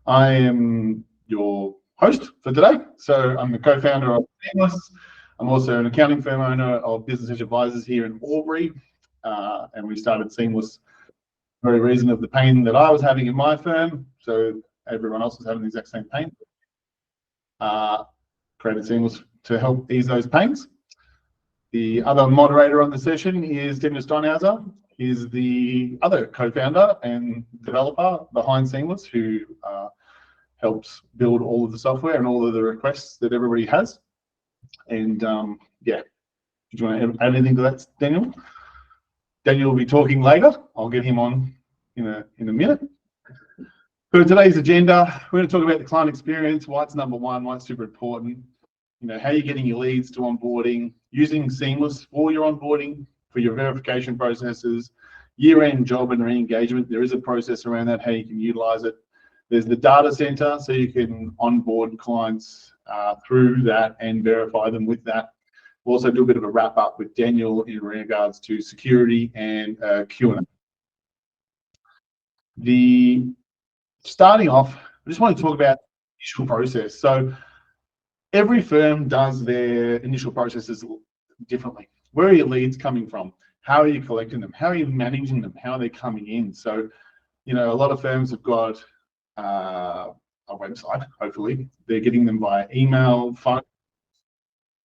I am your host for today. So I'm the co-founder of Seamlss. I'm also an accounting firm owner of Business Edge Advisors here in Albury. And we started Seamlss for a reason of the pain that I was having in my firm. So everyone else was having the exact same pain. Created Seamlss to help ease those pains. The other moderator on the session is Dennis Steinhauser. He's the other co-founder and developer behind Seamlss, who helps build all of the software and all of the requests that everybody has. And yeah, do you want to add anything to that, Daniel? Daniel will be talking later. I'll get him on in a minute. For today's agenda, we're going to talk about the client experience, why it's number one, why it's super important. You know, how you're getting your leads to onboarding, using Seamlss for your onboarding, for your verification processes, year-end job and re-engagement. There is a process around that, how you can utilize it. There's the data center, so you can onboard clients through that and verify them with that. We'll also do a bit of a wrap up with Daniel in regards to security and Q&A. Starting off, I just want to talk about the initial process. So every firm does their initial processes differently. Where are your leads coming from? How are you collecting them? How are you managing them? How are they coming in? So, you know, a lot of firms have got a website, hopefully. They're getting them via email, phone.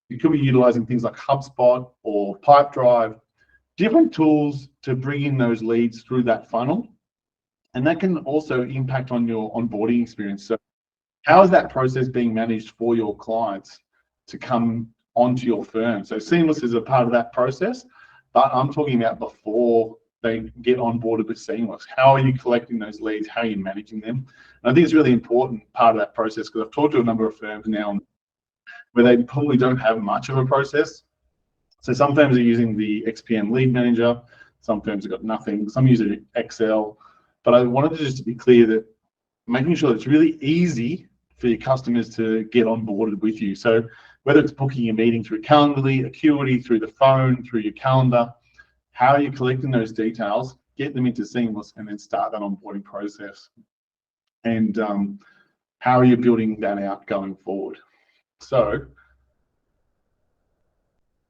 You could be utilizing things like HubSpot or Pipedrive, different tools to bring in those leads through that funnel. And that can also impact on your onboarding experience. So how is that process being managed for your clients to come onto your firm? So Seamlss is a part of that process, but I'm talking about before they get onboarded with Seamlss. How are you collecting those leads? How are you managing them? And I think it's a really important part of that process, because I've talked to a number of firms now where they probably don't have much of a process. So some firms are using the XPM lead manager, some firms have got nothing, some use Excel. But I wanted to just be clear that making sure it's really easy for your customers to get onboarded with you. So whether it's booking a meeting through Calendly, Acuity, through the phone, through your calendar, how are you collecting those details, get them into Seamlss, and then start that onboarding process? And how are you building that out going forward? So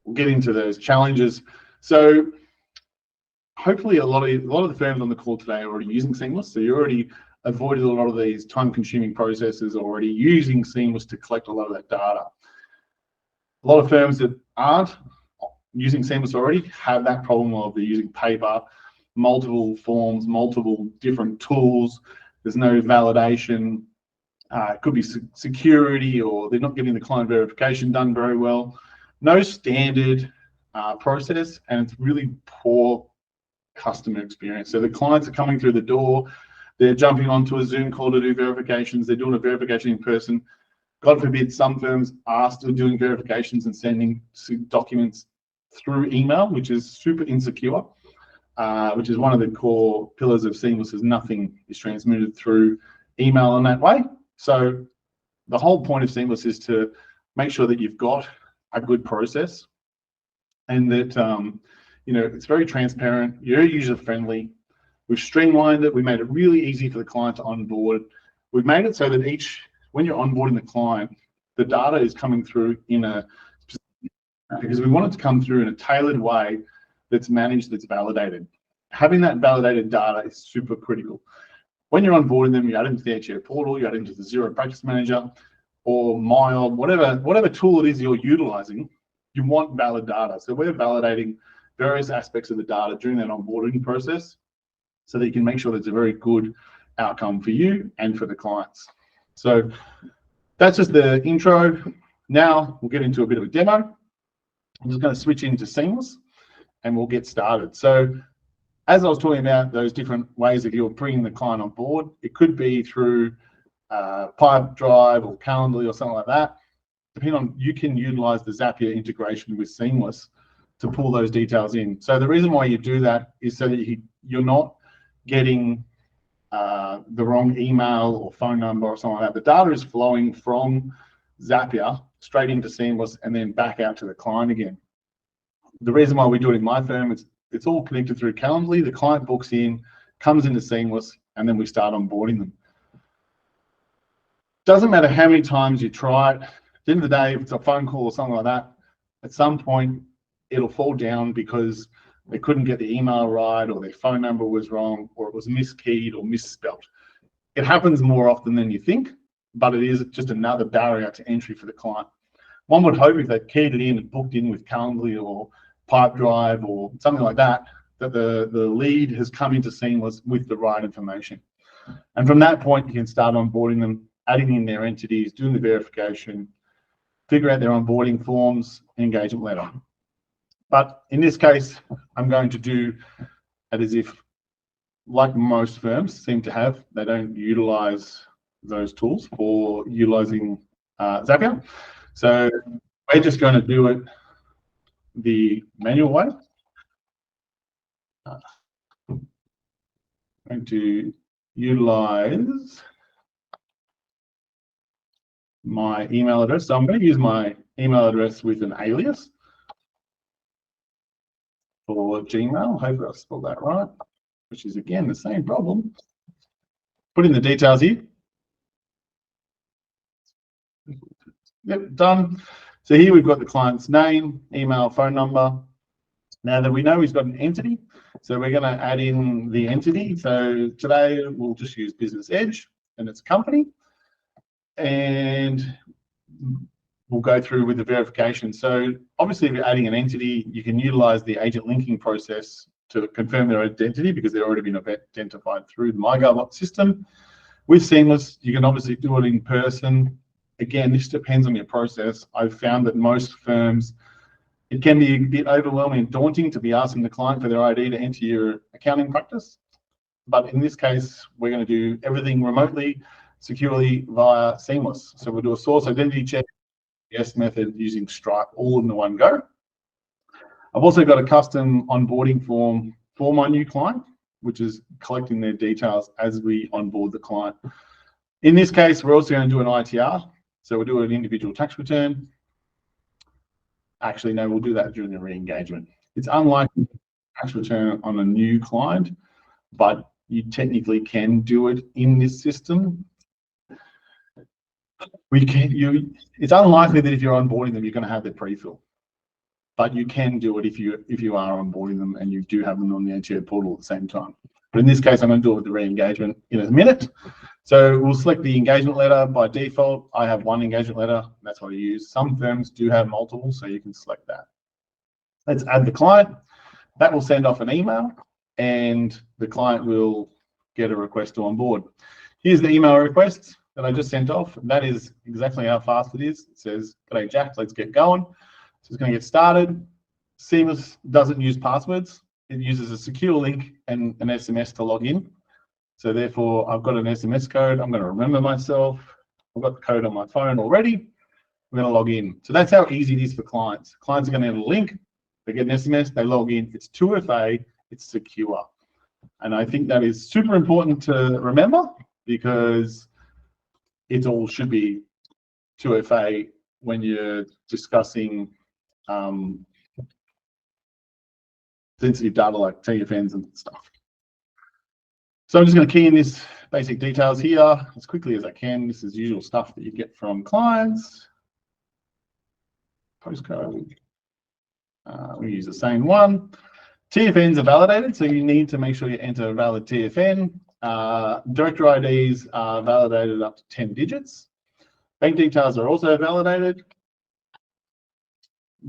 we'll get into those challenges. So hopefully a lot of the firms on the call today are already using Seamlss. So you already avoided a lot of these time-consuming processes, already using Seamlss to collect a lot of that data. A lot of firms that aren't using Seamlss already have that problem of they're using paper, multiple forms, multiple different tools. There's no validation. It could be security, or they're not getting the client verification done very well. No standard process, and it's really poor customer experience. So the clients are coming through the door, they're jumping onto a Zoom call to do verifications, they're doing a verification in person. God forbid, some firms are still doing verifications and sending documents through email, which is super insecure, which is one of the core pillars of Seamlss, is nothing is transmitted through email in that way. So the whole point of Seamlss is to make sure that you've got a good process, and that you know, it's very transparent, you're user-friendly. We've streamlined it. We made it really easy for the client to onboard. We've made it so that when you're onboarding the client, the data is coming through because we want it to come through in a tailored way that's managed, that's validated. Having that validated data is super critical. When you're onboarding them, you add into the HO portal, you add into the Xero Practice Manager, or Mild, whatever tool it is you're utilizing, you want valid data. So we're validating various aspects of the data during that onboarding process, so that you can make sure that it's a very good outcome for you and for the clients. So that's just the intro. Now we'll get into a bit of a demo. I'm just going to switch into Seamlss and we'll get started. So as I was talking about those different ways that you're bringing the client on board, it could be through Pipedrive or Calendly or something like that. Depending on, you can utilize the Zapier integration with Seamlss to pull those details in. So the reason why you do that is so that you're not getting the wrong email or phone number or something like that. The data is flowing from Zapier straight into Seamlss and then back out to the client again. The reason why we do it in my firm is it's all connected through Calendly. The client books in, comes into Seamlss, and then we start onboarding them. Doesn't matter how many times you try it. At the end of the day, if it's a phone call or something like that, at some point it'll fall down because they couldn't get the email right, or their phone number was wrong, or it was miskeyed or misspelled. It happens more often than you think, but it is just another barrier to entry for the client. One would hope if they keyed it in and booked in with Calendly or Pipedrive or something like that, that the lead has come into Seamlss with the right information. And from that point, you can start onboarding them, adding in their entities, doing the verification, figure out their onboarding forms, engagement letter. But in this case, I'm going to do it as if, like most firms seem to have, they don't utilize those tools for utilizing Zapier. So we're just going to do it the manual way. I'm going to utilize my email address. So I'm going to use my email address with an alias for Gmail. Hopefully I've spelled that right, which is again the same problem. Put in the details here. Yep, done. So here we've got the client's name, email, phone number. Now that we know he's got an entity, so we're going to add in the entity. So today we'll just use Business Edge and its company, and we'll go through with the verification. So obviously, if you're adding an entity, you can utilize the agent linking process to confirm their identity because they've already been identified through the MyGov system. With Seamlss, you can obviously do it in person. Again, this depends on your process. I've found that most firms, it can be a bit overwhelming and daunting to be asking the client for their ID to enter your accounting practice. But in this case, we're going to do everything remotely, securely via Seamlss. So we'll do a source identity check, yes method using Stripe, all in the one go. I've also got a custom onboarding form for my new client, which is collecting their details as we onboard the client. In this case, we're also going to do an ITR. So we'll do an individual tax return. Actually, no, we'll do that during the re-engagement. It's unlikely tax return on a new client, but you technically can do it in this system. It's unlikely that if you're onboarding them, you're going to have their pre-fill, but you can do it if you are onboarding them and you do have them on the ATO portal at the same time. But in this case, I'm going to do it with the re-engagement in a minute. So we'll select the engagement letter. By default, I have one engagement letter. That's what I use. Some firms do have multiple, so you can select that. Let's add the client. That will send off an email, and the client will get a request to onboard. Here's the email request that I just sent off. That is exactly how fast it is. It says, "G'day, Jack, let's get going." So it's going to get started. Seamlss doesn't use passwords. It uses a secure link and an SMS to log in. So therefore, I've got an SMS code. I'm going to remember myself. I've got the code on my phone already. I'm going to log in. So that's how easy it is for clients. Clients are going to have a link. They get an SMS. They log in. It's 2FA. It's secure. And I think that is super important to remember because it all should be 2FA when you're discussing sensitive data like TFNs and stuff. So I'm just going to key in this basic details here as quickly as I can. This is usual stuff that you get from clients. Postcode. We use the same one. TFNs are validated, so you need to make sure you enter a valid TFN. Director IDs are validated up to 10 digits. Bank details are also validated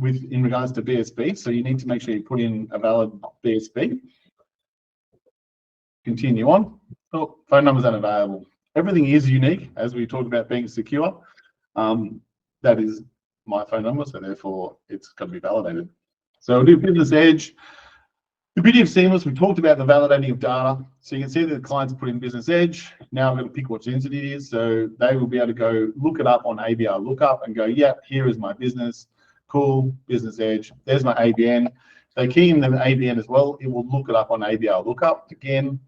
in regards to BSB, so you need to make sure you put in a valid BSB. Continue on. Oh, phone numbers unavailable. Everything is unique, as we talked about being secure. That is my phone number, so therefore it's got to be validated. So we'll do Business Edge. The beauty of Seamlss, we talked about the validating of data. So you can see that the clients put in Business Edge. Now I'm going to pick which entity it is. So they will be able to go look it up on ABR Lookup and go, yeah, here is my business. Cool, Business Edge. There's my ABN. They key in the ABN as well. It will look it up on ABR Lookup. Again,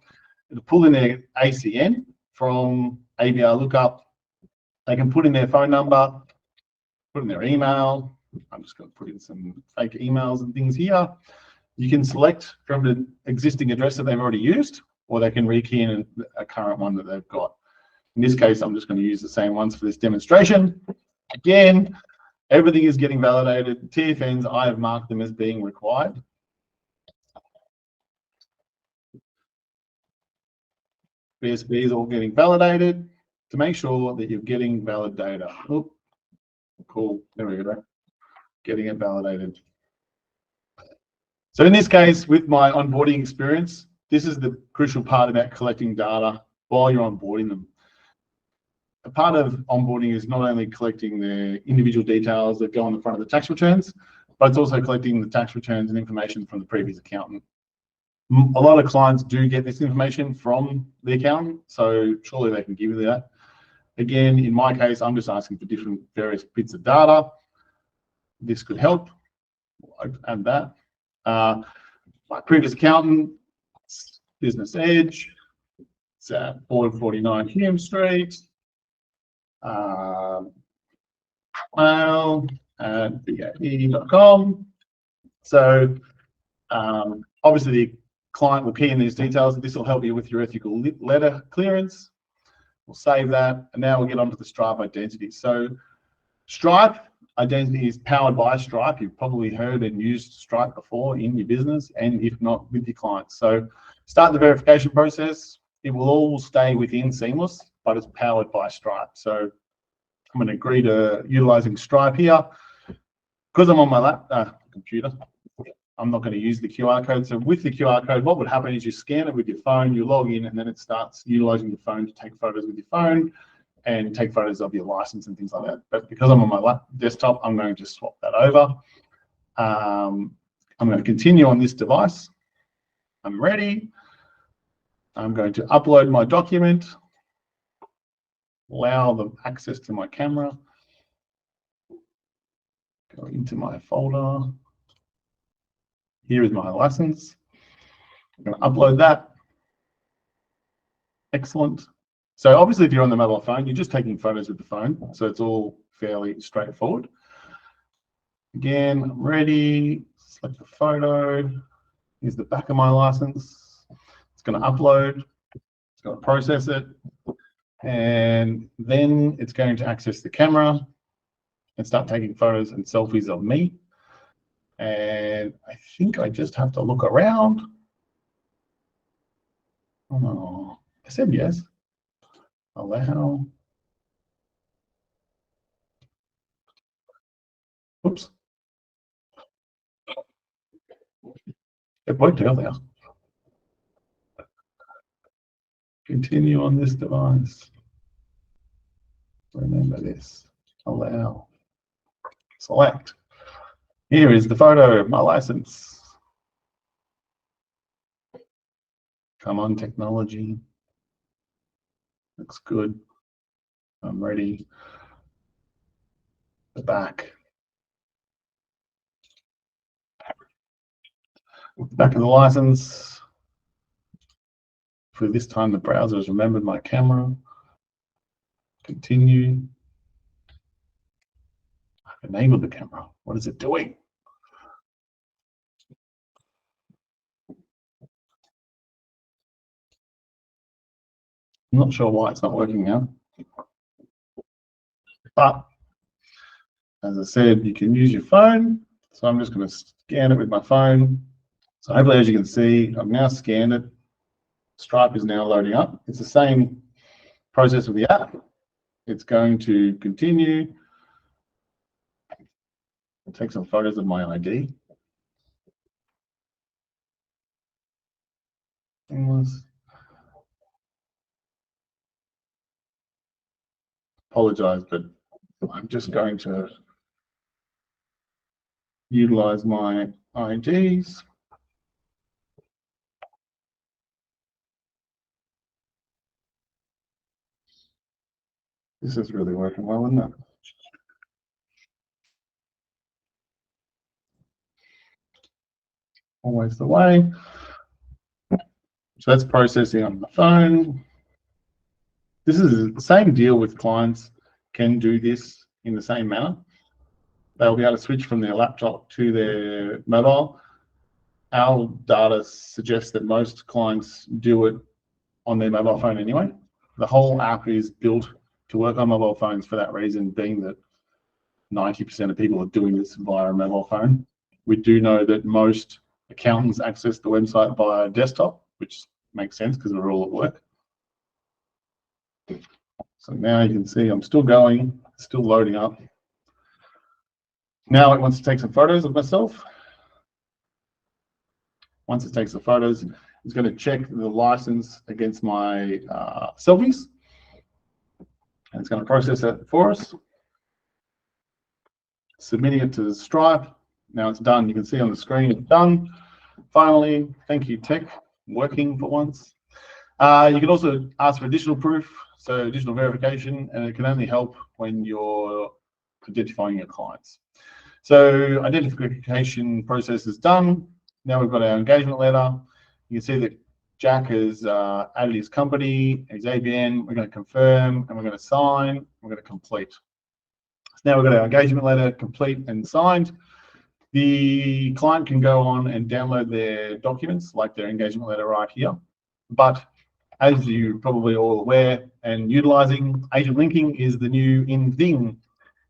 it'll pull in their ACN from ABR Lookup. They can put in their phone number, put in their email. I'm just going to put in some fake emails and things here. You can select from the existing address that they've already used, or they can rekey in a current one that they've got. In this case, I'm just going to use the same ones for this demonstration. Again, everything is getting validated. TFNs, I have marked them as being required. BSB is all getting validated to make sure that you're getting valid data. Oh, cool, there we go. Getting it validated. So in this case, with my onboarding experience, this is the crucial part about collecting data while you're onboarding them. A part of onboarding is not only collecting the individual details that go on the front of the tax returns, but it's also collecting the tax returns and information from the previous accountant. A lot of clients do get this information from the accountant, so surely they can give you that. Again, in my case, I'm just asking for different various bits of data. This could help. I'll add that. My previous accountant, Business Edge, it's at 449 Hume Street. Mail at bae.com. So obviously the client will key in these details. This will help you with your ethical letter clearance. We'll save that, and now we'll get onto the Stripe identity. So Stripe identity is powered by Stripe. You've probably heard and used Stripe before in your business, and if not, with your clients. So start the verification process. It will all stay within Seamlss, but it's powered by Stripe. So I'm going to agree to utilizing Stripe here. Because I'm on my computer, I'm not going to use the QR code. So with the QR code, what would happen is you scan it with your phone, you log in, and then it starts utilizing your phone to take photos with your phone and take photos of your license and things like that. But because I'm on my desktop, I'm going to swap that over. I'm going to continue on this device. I'm ready. I'm going to upload my document, allow the access to my camera, go into my folder. Here is my license. I'm going to upload that. Excellent. So obviously if you're on the mobile phone, you're just taking photos with the phone. So it's all fairly straightforward. Again, I'm ready. Select the photo. Here's the back of my license. It's going to upload. It's going to process it. And then it's going to access the camera and start taking photos and selfies of me. And I think I just have to look around. Oh, I said yes. Allow. Oops. It worked earlier. Continue on this device. Remember this. Allow. Select. Here is the photo of my license. Come on, technology. Looks good. I'm ready. The back. Back of the license. For this time, the browser has remembered my camera. Continue. I've enabled the camera. What is it doing? I'm not sure why it's not working now. But as I said, you can use your phone. So I'm just going to scan it with my phone. So hopefully, as you can see, I've now scanned it. Stripe is now loading up. It's the same process with the app. It's going to continue. I'll take some photos of my ID. Apologize, but I'm just going to utilize my IDs. This is really working well, isn't it? Always the way. So that's processing on the phone. This is the same deal with clients can do this in the same manner. They'll be able to switch from their laptop to their mobile. Our data suggests that most clients do it on their mobile phone anyway. The whole app is built to work on mobile phones for that reason, being that 90% of people are doing this via a mobile phone. We do know that most accountants access the website via desktop, which makes sense because we're all at work. So now you can see I'm still going, still loading up. Now it wants to take some photos of myself. Once it takes the photos, it's going to check the license against my selfies. And it's going to process that for us. Submitting it to Stripe. Now it's done. You can see on the screen it's done. Finally, thank you, tech, working for once. You can also ask for additional proof, so additional verification, and it can only help when you're identifying your clients. So identification process is done. Now we've got our engagement letter. You can see that Jack has added his company, his ABN. We're going to confirm, and we're going to sign. We're going to complete. So now we've got our engagement letter complete and signed. The client can go on and download their documents, like their engagement letter right here. But as you're probably all aware and utilizing, agent linking is the new in thing.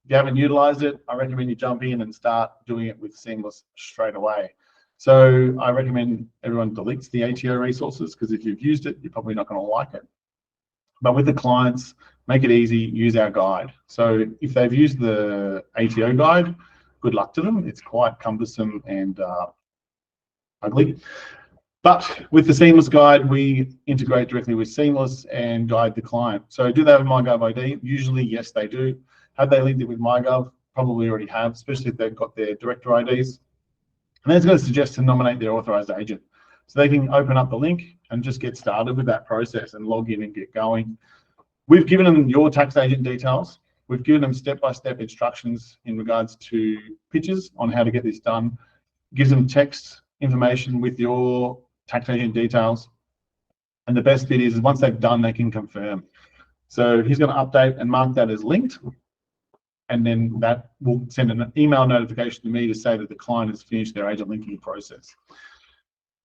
If you haven't utilized it, I recommend you jump in and start doing it with Seamlss straight away. So I recommend everyone deletes the ATO resources, because if you've used it, you're probably not going to like it. But with the clients, make it easy, use our guide. So if they've used the ATO guide, good luck to them. It's quite cumbersome and ugly. But with the Seamlss guide, we integrate directly with Seamlss and guide the client. So do they have a MyGov ID? Usually, yes, they do. Have they linked it with MyGov? Probably already have, especially if they've got their director IDs. And then it's going to suggest to nominate their authorized agent. So they can open up the link and just get started with that process and log in and get going. We've given them your tax agent details. We've given them step-by-step instructions in regards to pitches on how to get this done. Gives them text information with your tax agent details. And the best bit is once they've done, they can confirm. So he's going to update and mark that as linked. And then that will send an email notification to me to say that the client has finished their agent linking process.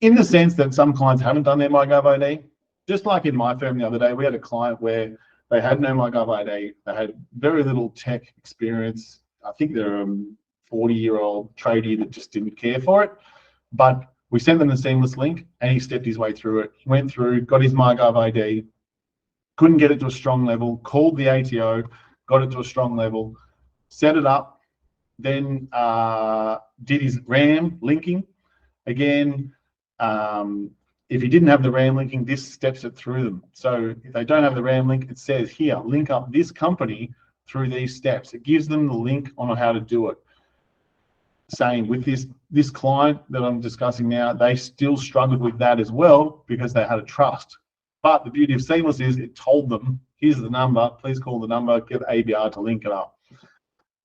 In the sense that some clients haven't done their MyGov ID, just like in my firm the other day, we had a client where they had no MyGov ID, they had very little tech experience. I think they're a 40-year-old tradie that just didn't care for it. But we sent them the Seamlss link and he stepped his way through it. He went through, got his MyGov ID, couldn't get it to a strong level, called the ATO, got it to a strong level, set it up, then did his RAM linking. Again, if he didn't have the RAM linking, this steps it through them. So if they don't have the RAM link, it says here, link up this company through these steps. It gives them the link on how to do it. Same with this client that I'm discussing now, they still struggled with that as well because they had a trust. But the beauty of Seamlss is it told them, here's the number, please call the number, get ABR to link it up.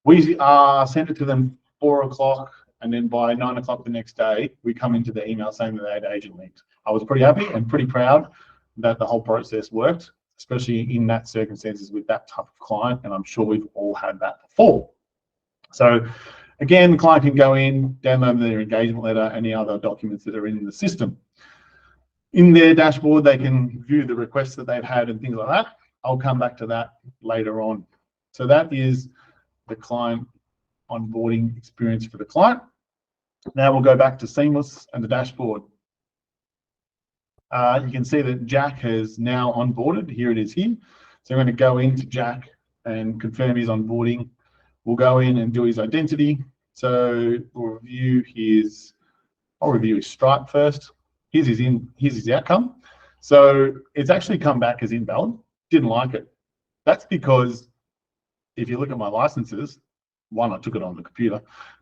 We sent it to them 4 o'clock, and then by 9 o'clock the next day, we come into the email saying that they had agent linked. I was pretty happy and pretty proud that the whole process worked, especially in that circumstances with that type of client, and I'm sure we've all had that before. So again, the client can go in, download their engagement letter, any other documents that are in the system. In their dashboard, they can view the requests that they've had and things like that. I'll come back to that later on. So that is the client onboarding experience for the client. Now we'll go back to Seamlss and the dashboard. You can see that Jack has now onboarded. Here it is here. So I'm going to go into Jack and confirm his onboarding. We'll go in and do his identity. So we'll review his, I'll review his Stripe first. Here's his outcome. So it's actually come back as invalid. Didn't like it. That's because if you look at my licenses, one, I took it on the computer,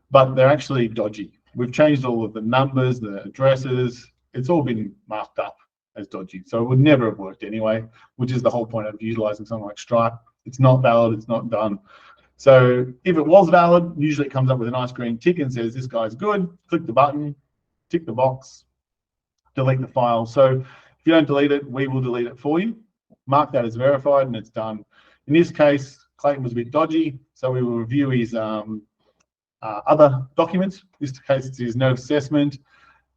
but they're actually dodgy. We've changed all of the numbers, the addresses. It's all been marked up as dodgy. So it would never have worked anyway, which is the whole point of utilizing something like Stripe. It's not valid, it's not done. So if it was valid, usually it comes up with a nice green tick and says, this guy's good, click the button, tick the box, delete the file. So if you don't delete it, we will delete it for you. Mark that as verified and it's done. In this case, Clayton was a bit dodgy, so we will review his other documents. In this case, it's his note assessment,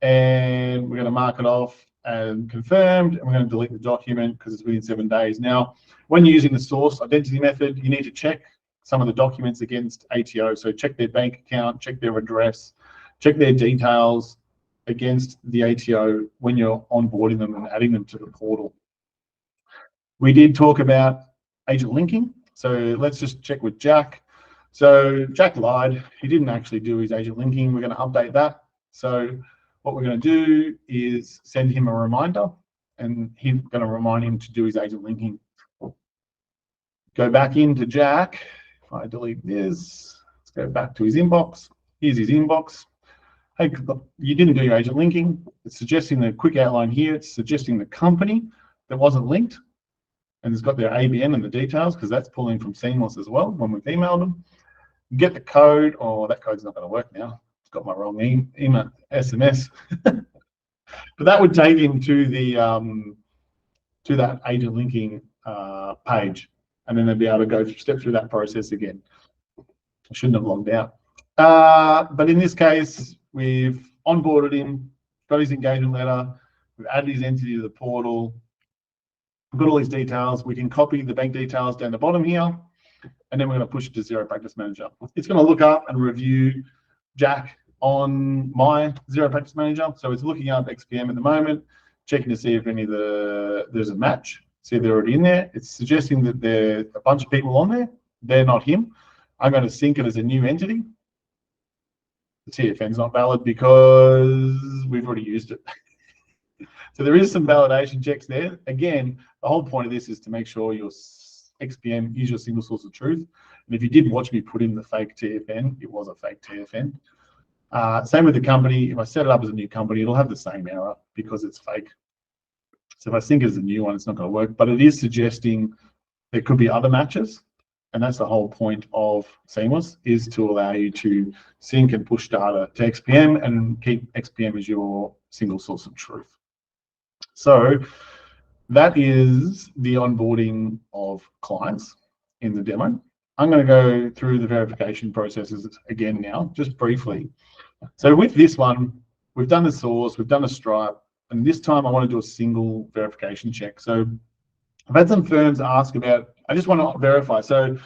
and we're going to mark it off and confirmed, and we're going to delete the document because it's within 7 days. Now, when you're using the source identity method, you need to check some of the documents against ATO. So check their bank account, check their address, check their details against the ATO when you're onboarding them and adding them to the portal. We did talk about agent linking. So let's just check with Jack. So Jack lied. He didn't actually do his agent linking. We're going to update that. So what we're going to do is send him a reminder, and he's going to remind him to do his agent linking. Go back into Jack. If I delete this, let's go back to his inbox. Here's his inbox. Hey, you didn't do your agent linking. It's suggesting the quick outline here. It's suggesting the company that wasn't linked, and it's got their ABN and the details because that's pulling from Seamlss as well when we've emailed them. Get the code. Oh, that code's not going to work now. It's got my wrong email SMS. But that would take him to the to that agent linking page, and then they'll be able to go step through that process again. I shouldn't have logged out. But in this case, we've onboarded him, got his engagement letter, we've added his entity to the portal, we've got all these details. We can copy the bank details down the bottom here, and then we're going to push it to Zero Practice Manager. It's going to look up and review Jack on my Zero Practice Manager. So it's looking up XPM at the moment, checking to see if any of there's a match, see if they're already in there. It's suggesting that there's a bunch of people on there. They're not him. I'm going to sync it as a new entity. The TFN's not valid because we've already used it. So there is some validation checks there. Again, the whole point of this is to make sure your XPM is your single source of truth. And if you did watch me put in the fake TFN, it was a fake TFN. Same with the company. If I set it up as a new company, it'll have the same error because it's fake. So if I sync it as a new one, it's not going to work. But it is suggesting there could be other matches. And that's the whole point of Seamlss, is to allow you to sync and push data to XPM and keep XPM as your single source of truth. So that is the onboarding of clients in the demo. I'm going to go through the verification processes again now, just briefly. So with this one, we've done the source, we've done a Stripe, and this time I want to do a single verification check. So I've had some firms ask about, I just want to verify. So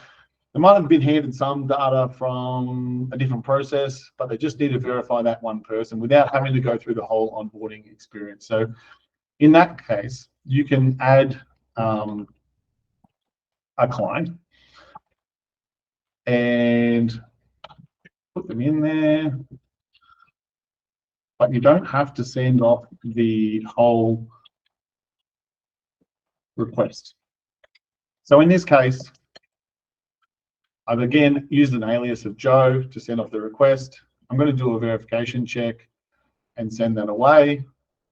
they might have been handed some data from a different process, but they just need to verify that one person without having to go through the whole onboarding experience. So in that case, you can add a client and put them in there, but you don't have to send off the whole request. So in this case, I've again used an alias of Joe to send off the request. I'm going to do a verification check and send that away,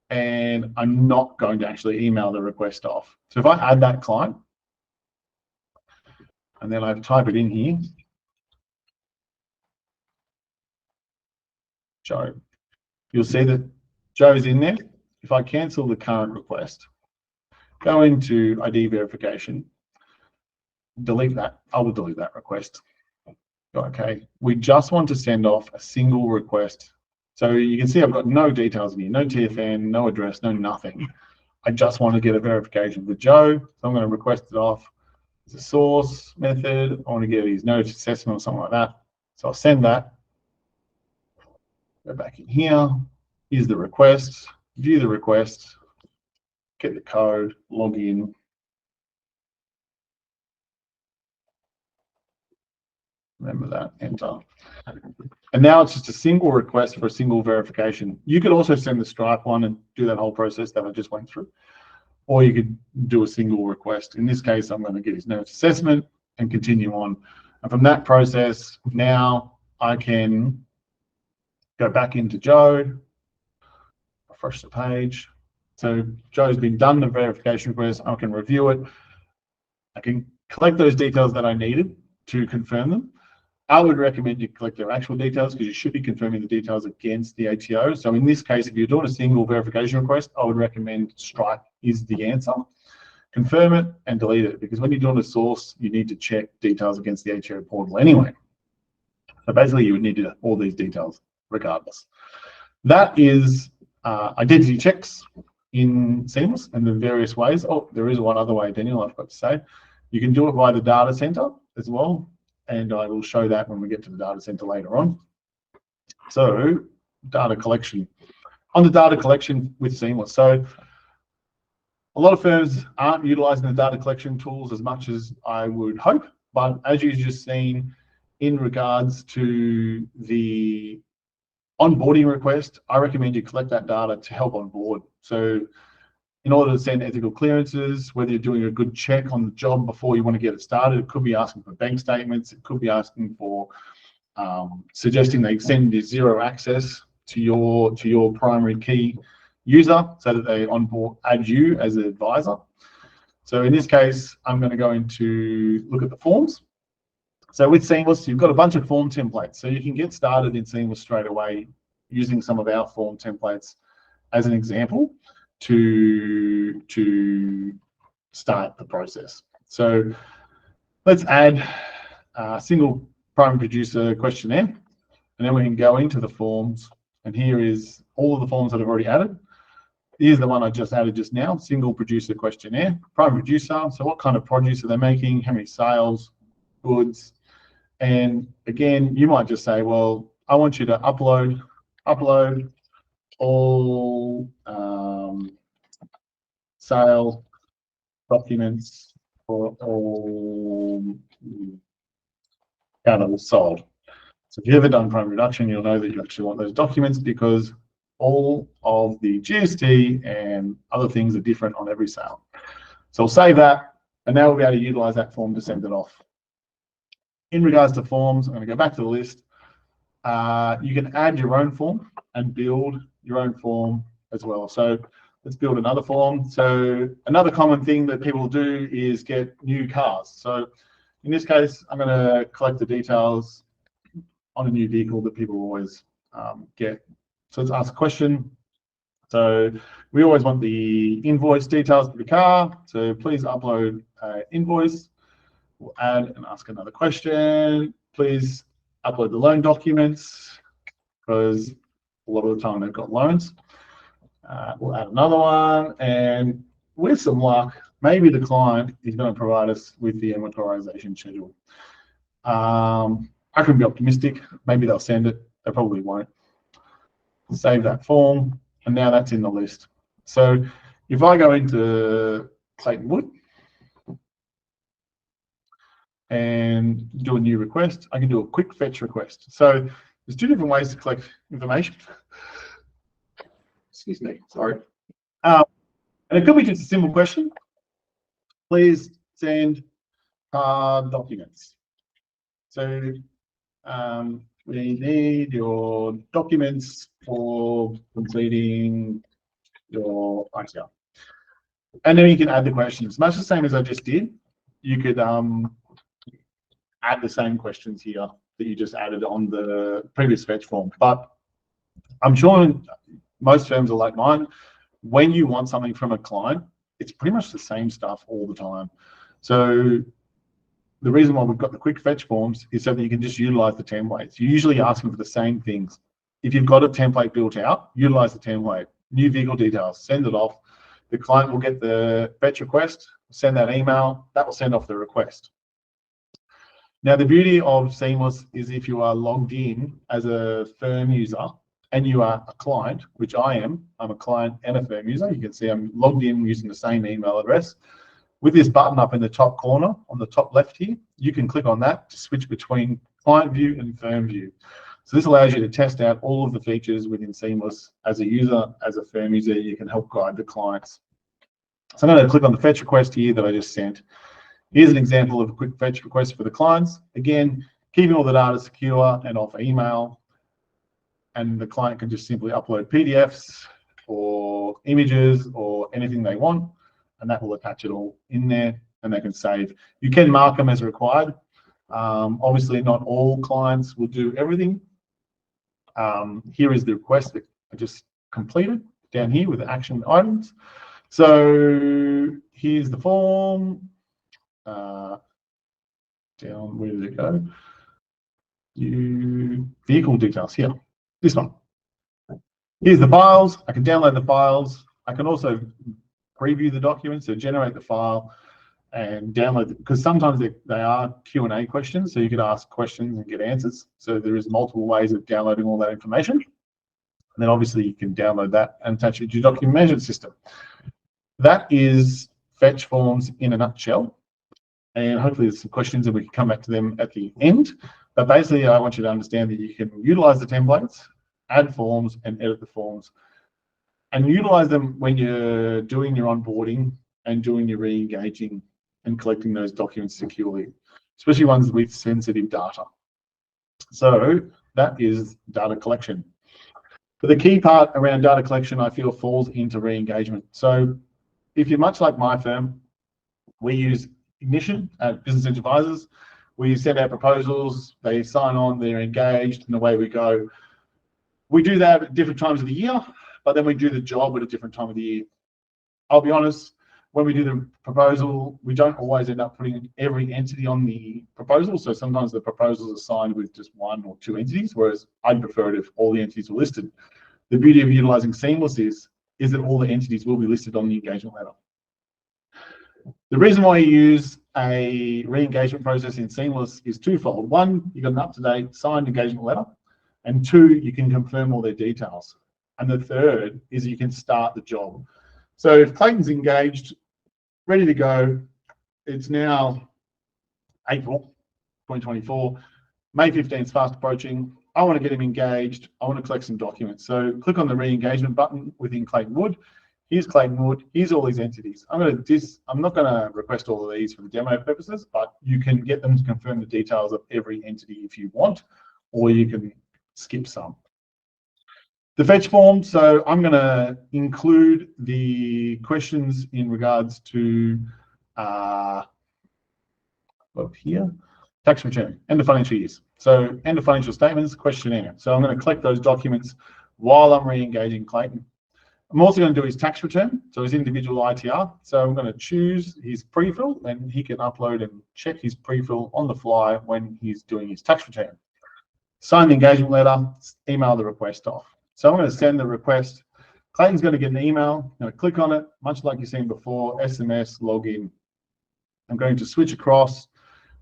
and I'm not going to actually email the request off. So if I add that client and then I type it in here, Joe, you'll see that Joe's in there. If I cancel the current request, go into ID verification, delete that, I will delete that request. Okay, we just want to send off a single request. So you can see I've got no details in here, no TFN, no address, no nothing. I just want to get a verification with Joe. So I'm going to request it off as a source method. I want to get his notice assessment or something like that. So I'll send that. Go back in here. Here's the request. View the request. Get the code. Log in. Remember that. Enter. And now it's just a single request for a single verification. You could also send the Stripe one and do that whole process that I just went through. Or you could do a single request. In this case, I'm going to get his notice assessment and continue on. And from that process, now I can go back into Joe, refresh the page. So Joe's been done the verification request. I can review it. I can collect those details that I needed to confirm them. I would recommend you collect their actual details because you should be confirming the details against the ATO. So in this case, if you're doing a single verification request, I would recommend Stripe is the answer. Confirm it and delete it, because when you're doing a source, you need to check details against the ATO portal anyway. So basically, you would need to do all these details regardless. That is identity checks. in Seamlss and the various ways. Oh, there is one other way, Daniel, I've got to say. You can do it via the data center as well, and I will show that when we get to the data center later on. So, data collection. On the data collection with Seamlss. So, a lot of firms aren't utilizing the data collection tools as much as I would hope, but as you've just seen in regards to the onboarding request, I recommend you collect that data to help onboard. So in order to send ethical clearances, whether you're doing a good check on the job before you want to get it started, it could be asking for bank statements, it could be asking for suggesting they send you zero access to your primary key user so that they add you as an advisor. So in this case, I'm going to go into look at the forms. So with Seamlss, you've got a bunch of form templates. So you can get started in Seamlss straight away using some of our form templates as an example to start the process. So let's add a single primary producer questionnaire, and then we can go into the forms. And here is all of the forms that I've already added. Here's the one I just added just now, single producer questionnaire, primary producer. So what kind of produce are they making? How many sales, goods? And again, you might just say, well, I want you to upload all sale documents for all counters sold. So if you've ever done primary production, you'll know that you actually want those documents because all of the GST and other things are different on every sale. So I'll save that, and now we'll be able to utilize that form to send it off. In regards to forms, I'm going to go back to the list. You can add your own form and build your own form as well. So let's build another form. So another common thing that people do is get new cars. So in this case, I'm going to collect the details on a new vehicle that people always get. So let's ask a question. So we always want the invoice details for the car. So please upload an invoice. We'll add and ask another question. Please upload the loan documents because a lot of the time they've got loans. We'll add another one, and with some luck, maybe the client is going to provide us with the amortization schedule. I can be optimistic. Maybe they'll send it. They probably won't. Save that form, and now that's in the list. So if I go into Clayton Wood and do a new request, I can do a quick fetch request. So there's two different ways to collect information. Excuse me, sorry. And it could be just a simple question. Please send documents. So we need your documents for completing your ICR. And then you can add the questions. Much the same as I just did. You could add the same questions here that you just added on the previous fetch form. But I'm sure most firms are like mine. When you want something from a client, it's pretty much the same stuff all the time. So the reason why we've got the quick fetch forms is so that you can just utilize the templates. You're usually asking for the same things. If you've got a template built out, utilize the template. New vehicle details, send it off. The client will get the fetch request, send that email, that will send off the request. Now, the beauty of Seamlss is if you are logged in as a firm user and you are a client, which I am, I'm a client and a firm user. You can see I'm logged in using the same email address. With this button up in the top corner, on the top left here, you can click on that to switch between client view and firm view. So this allows you to test out all of the features within Seamlss as a user, as a firm user. You can help guide the clients. So I'm going to click on the fetch request here that I just sent. Here's an example of a quick fetch request for the clients. Again, keeping all the data secure and off email. And the client can just simply upload PDFs or images or anything they want, and that will attach it all in there, and they can save. You can mark them as required. Obviously, not all clients will do everything. Here is the request that I just completed down here with the action items. So here's the form. Down, where did it go? Vehicle details here. This one. Here's the files. I can download the files. I can also preview the document, so generate the file and download it, because sometimes they are Q&A questions, so you could ask questions and get answers. So there is multiple ways of downloading all that information. And then obviously you can download that and attach it to your document management system. That is Fetch Forms in a nutshell. And hopefully there's some questions and we can come back to them at the end. But basically I want you to understand that you can utilize the templates, add forms and edit the forms, and utilize them when you're doing your onboarding and doing your re-engaging and collecting those documents securely, especially ones with sensitive data. So that is data collection. But the key part around data collection, I feel, falls into re-engagement. So if you're much like my firm, we use Ignition at Business Advisors. We send out proposals, they sign on, they're engaged, and away we go. We do that at different times of the year, but then we do the job at a different time of the year. I'll be honest, when we do the proposal, we don't always end up putting every entity on the proposal. So sometimes the proposals are signed with just 1 or 2 entities, whereas I'd prefer it if all the entities were listed. The beauty of utilizing Seamlss is that all the entities will be listed on the engagement letter. The reason why you use a re-engagement process in Seamlss is twofold. 1, you've got an up-to-date signed engagement letter, and 2, you can confirm all their details. And the third is you can start the job. So if Clayton's engaged, ready to go, it's now April 2024, May 15th is fast approaching. I want to get him engaged. I want to collect some documents. So click on the re-engagement button within Clayton Wood. Here's Clayton Wood. Here's all these entities. I'm not going to request all of these for the demo purposes, but you can get them to confirm the details of every entity if you want, or you can skip some. The fetch form, so I'm going to include the questions in regards to up here, tax return, end of financial years. So end of financial statements, questionnaire. So I'm going to collect those documents while I'm re-engaging Clayton. I'm also going to do his tax return, so his individual ITR. So I'm going to choose his pre-fill, and he can upload and check his pre-fill on the fly when he's doing his tax return. Sign the engagement letter, email the request off. So I'm going to send the request. Clayton's going to get an email. I'm going to click on it, much like you've seen before, SMS, login. I'm going to switch across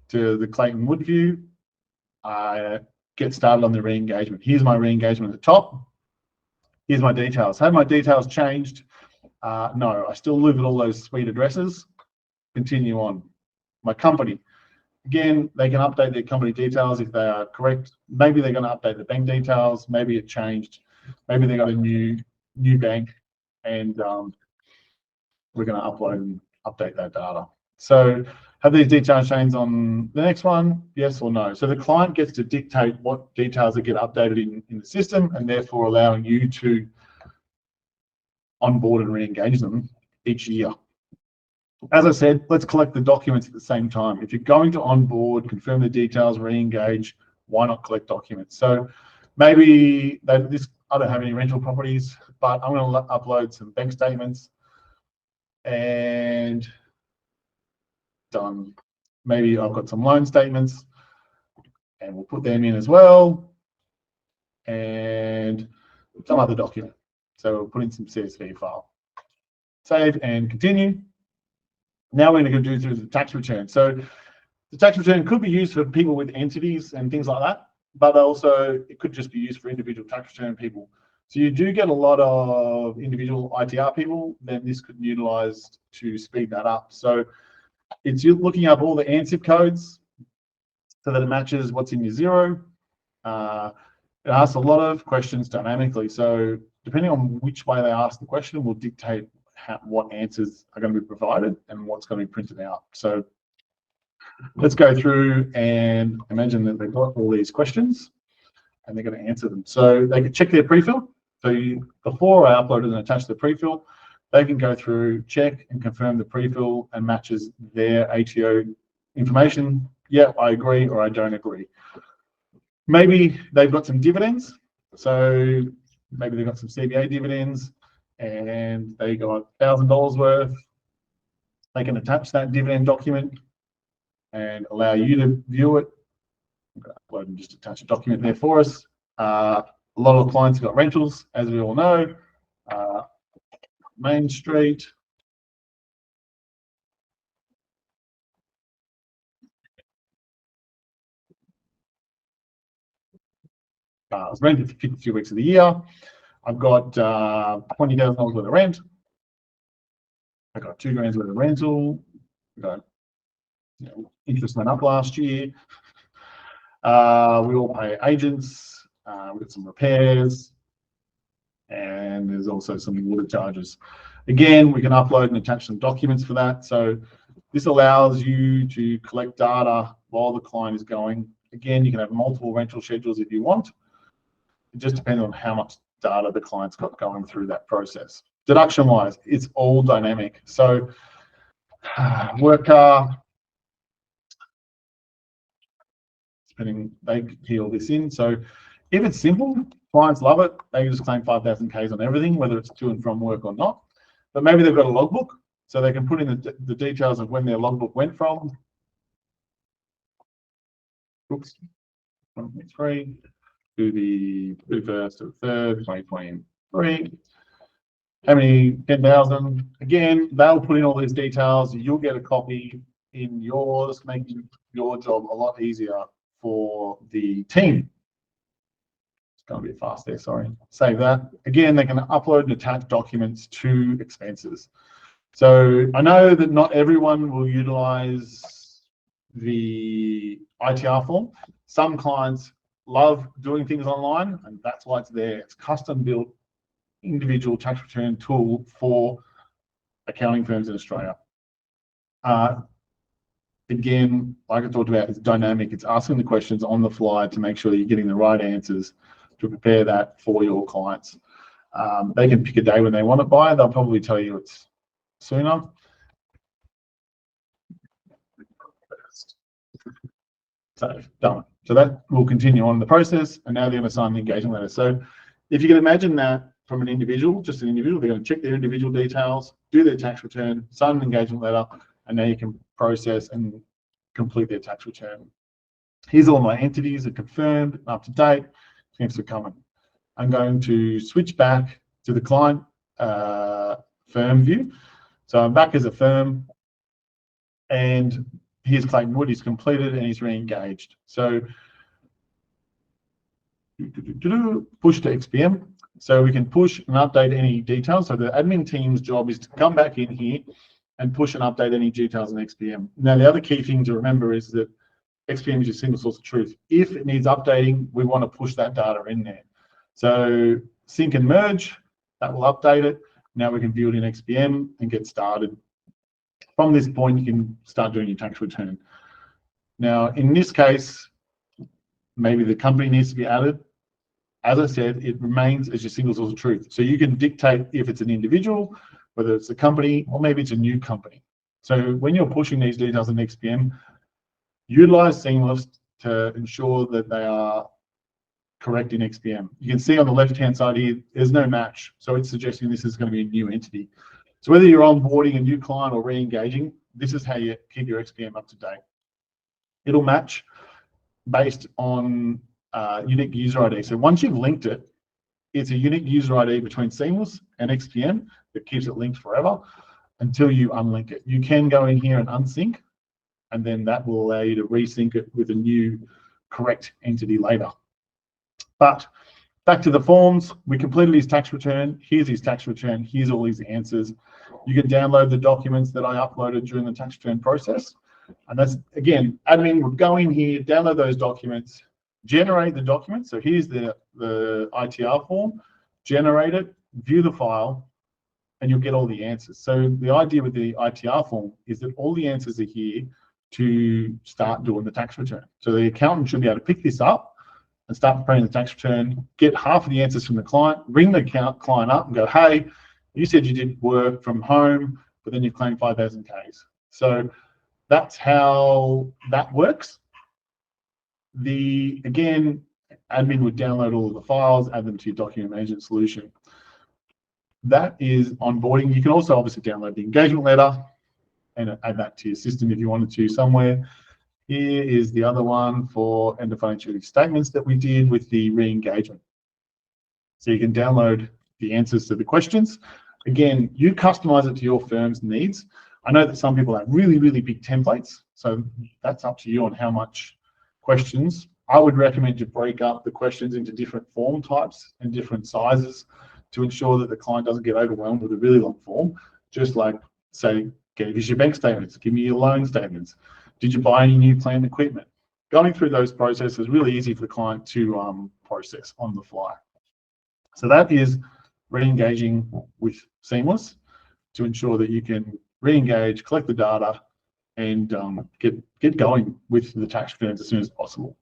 to the Clayton Wood view. Get started on the re-engagement. Here's my re-engagement at the top. Here's my details. Have my details changed? No, I still live at all those suite addresses. Continue on. My company. Again, they can update their company details if they are correct. Maybe they're going to update the bank details. Maybe it changed. Maybe they got a new bank, and we're going to upload and update that data. So have these details changed on the next one? Yes or no? So the client gets to dictate what details that get updated in the system, and therefore allowing you to onboard and re-engage them each year. As I said, let's collect the documents at the same time. If you're going to onboard, confirm the details, re-engage, why not collect documents? So maybe I don't have any rental properties, but I'm going to upload some bank statements and done. Maybe I've got some loan statements and we'll put them in as well, and some other document. So we'll put in some CSV file. Save and continue. Now we're going to go through the tax return. So the tax return could be used for people with entities and things like that, but also it could just be used for individual tax return people. So you do get a lot of individual ITR people, then this could be utilized to speed that up. So it's you looking up all the ANSIP codes so that it matches what's in your zero. It asks a lot of questions dynamically. So depending on which way they ask the question will dictate what answers are going to be provided and what's going to be printed out. So let's go through and imagine that they've got all these questions and they're going to answer them. So they can check their pre-fill. So before I uploaded and attached the pre-fill, they can go through, check and confirm the pre-fill and matches their ATO information. Yeah, I agree, or I don't agree. Maybe they've got some dividends. So maybe they've got some CBA dividends and they got $1,000 worth. They can attach that dividend document and allow you to view it. I'm going to upload and just attach a document there for us. A lot of clients have got rentals, as we all know. Main Street. It's rented for 52 weeks of the year. I've got $20,000 worth of rent. I've got $2,000 worth of rental. I've got, interest went up last year. We all pay agents. We've got some repairs. And there's also some water charges. Again, we can upload and attach some documents for that. So this allows you to collect data while the client is going. Again, you can have multiple rental schedules if you want. It just depends on how much data the client's got going through that process. Deduction-wise, it's all dynamic. So worker, they key all this in. So if it's simple, clients love it. They can just claim 5,000 Ks on everything, whether it's to and from work or not. But maybe they've got a logbook, so they can put in the details of when their logbook went from. Oops, 2023 to the 31st of the 3rd, 2023. How many? 10,000. Again, they'll put in all these details. You'll get a copy in yours, making your job a lot easier for the team. It's going to be fast there, sorry. Save that. Again, they can upload and attach documents to expenses. So I know that not everyone will utilize the ITR form. Some clients love doing things online, and that's why it's there. It's custom built individual tax return tool for accounting firms in Australia. Again, like I talked about, it's dynamic. It's asking the questions on the fly to make sure that you're getting the right answers to prepare that for your clients. They can pick a day when they want it by. They'll probably tell you it's sooner. So done. So that will continue on the process, and now they're going to sign the engagement letter. So if you can imagine that from an individual, just an individual, they're going to check their individual details, do their tax return, sign an engagement letter, and now you can process and complete their tax return. Here's all my entities are confirmed, up to date. Thanks for coming. I'm going to switch back to the client firm view. So I'm back as a firm, and here's Clayton Wood. He's completed and he's re-engaged. So push to XPM. So we can push and update any details. So the admin team's job is to come back in here and push and update any details in XPM. Now, the other key thing to remember is that XPM is your single source of truth. If it needs updating, we want to push that data in there. So sync and merge, that will update it. Now we can view it in XPM and get started. From this point, you can start doing your tax return. Now, in this case, maybe the company needs to be added. As I said, it remains as your single source of truth. So you can dictate if it's an individual, whether it's a company, or maybe it's a new company. So when you're pushing these details in XPM, utilize Seamlss to ensure that they are correct in XPM. You can see on the left-hand side here, there's no match. So it's suggesting this is going to be a new entity. So whether you're onboarding a new client or re-engaging, this is how you keep your XPM up to date. It'll match based on unique user ID. So once you've linked it, it's a unique user ID between Seamlss and XPM that keeps it linked forever until you unlink it. You can go in here and unsync, and then that will allow you to resync it with a new correct entity later. But back to the forms, we completed his tax return. Here's his tax return. Here's all his answers. You can download the documents that I uploaded during the tax return process. And that's, again, admin would go in here, download those documents, generate the documents. So here's the ITR form, generate it, view the file, and you'll get all the answers. So the idea with the ITR form is that all the answers are here to start doing the tax return. So the accountant should be able to pick this up and start preparing the tax return, get half of the answers from the client, ring the client up and go, hey, you said you did work from home, but then you claimed 5,000 Ks. So that's how that works. Again, admin would download all of the files, add them to your document management solution. That is onboarding. You can also obviously download the engagement letter and add that to your system if you wanted to somewhere. Here is the other one for end of financial year statements that we did with the re-engagement. So you can download the answers to the questions, Again, you customize it to your firm's needs. I know that some people have really, really big templates, so that's up to you on how much questions. I would recommend to break up the questions into different form types and different sizes to ensure that the client doesn't get overwhelmed with a really long form. Just like, say, give us your bank statements, give me your loan statements. Did you buy any new plant equipment? Going through those processes is really easy for the client to process on the fly. So that is re-engaging with Seamlss to ensure that you can re-engage, collect the data, and get going with the tax returns as soon as possible.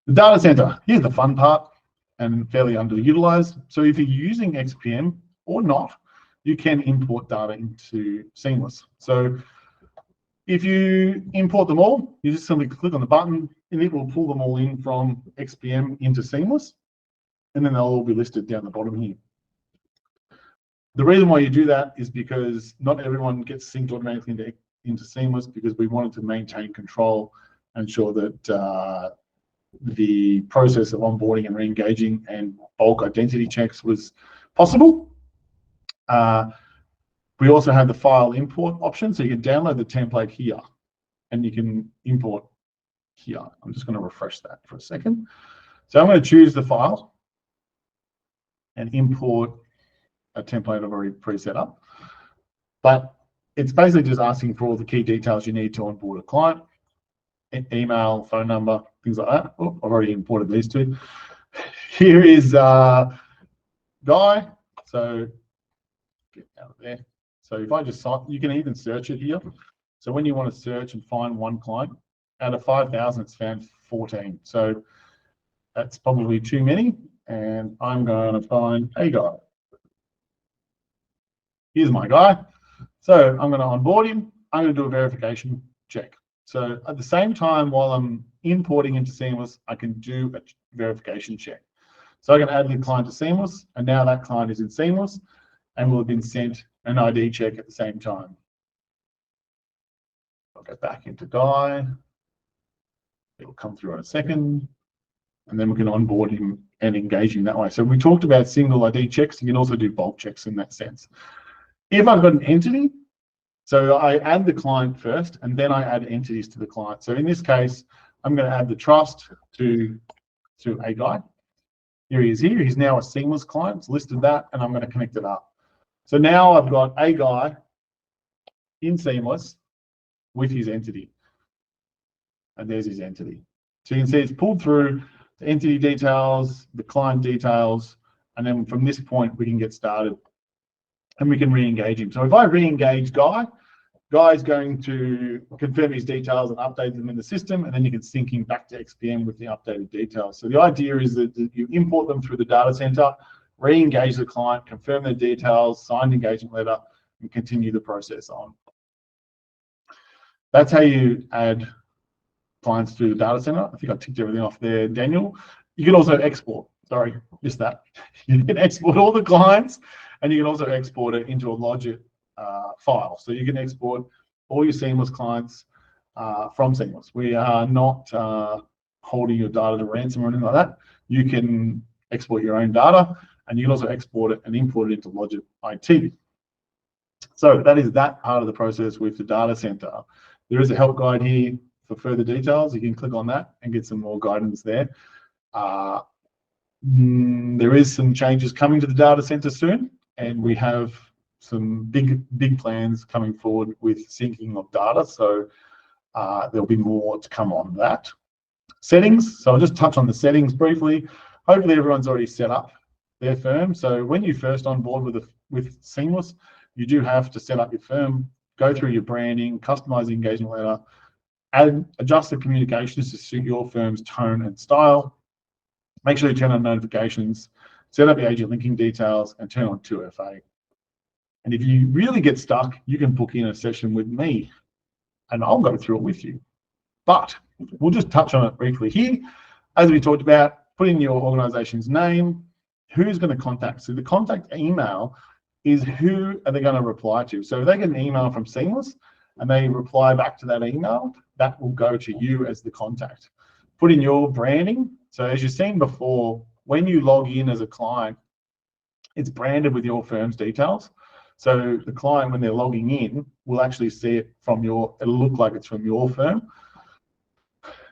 The data center, here's the fun part and fairly underutilized. So if you're using XPM or not, you can import data into Seamlss. So if you import them all, you just simply click on the button and it will pull them all in from XPM into Seamlss, and then they'll all be listed down the bottom here. The reason why you do that is because not everyone gets synced automatically into Seamlss, because we wanted to maintain control and ensure that the process of onboarding and re-engaging and bulk identity checks was possible. We also have the file import option, so you can download the template here and you can import here. I'm just going to refresh that for a second. So I'm going to choose the file and import a template I've already pre-set up. But it's basically just asking for all the key details you need to onboard a client: email, phone number, things like that. Oh, I've already imported these two. Here is Guy. So get out of there. So if I just sign, you can even search it here. So when you want to search and find one client, out of 5,000, it's found 14. So that's probably too many. And I'm going to find a guy. Here's my guy. So I'm going to onboard him. I'm going to do a verification check. So at the same time, while I'm importing into Seamlss, I can do a verification check. So I can add the client to Seamlss, and now that client is in Seamlss and will have been sent an ID check at the same time. I'll go back into Guy. It'll come through in a second, and then we can onboard him and engage him that way. So we talked about single ID checks. You can also do bulk checks in that sense. If I've got an entity, so I add the client first, and then I add entities to the client. So in this case, I'm going to add the trust to a guy. Here he is here. He's now a Seamlss client. It's listed that, and I'm going to connect it up. So now I've got a guy in Seamlss with his entity. And there's his entity. So you can see it's pulled through the entity details, the client details, and then from this point, we can get started and we can re-engage him. So if I re-engage Guy, Guy's going to confirm his details and update them in the system, and then you can sync him back to XPM with the updated details. So the idea is that you import them through the data center, re-engage the client, confirm their details, sign the engagement letter, and continue the process on. That's how you add clients through the data center. I think I ticked everything off there, Daniel. You can also export. Sorry, missed that. You can export all the clients, and you can also export it into a Logic file. So you can export all your Seamlss clients from Seamlss. We are not holding your data to ransom or anything like that. You can export your own data, and you can also export it and import it into Logic IT. So that is that part of the process with the data center. There is a help guide here for further details. You can click on that and get some more guidance there. There is some changes coming to the data center soon, and we have some big plans coming forward with syncing of data. So there'll be more to come on that. Settings. So I'll just touch on the settings briefly. Hopefully everyone's already set up their firm. So when you first onboard with Seamlss, you do have to set up your firm, go through your branding, customize the engagement letter, and adjust the communications to suit your firm's tone and style. Make sure you turn on notifications, set up your agent linking details, and turn on 2FA. And if you really get stuck, you can book in a session with me, and I'll go through it with you. But we'll just touch on it briefly here. As we talked about, put in your organization's name, who's going to contact. So the contact email is who are they going to reply to. So if they get an email from Seamlss and they reply back to that email, that will go to you as the contact. Put in your branding. So as you've seen before, when you log in as a client, It's branded with your firm's details. So the client, when they're logging in, will actually see it from it'll look like it's from your firm.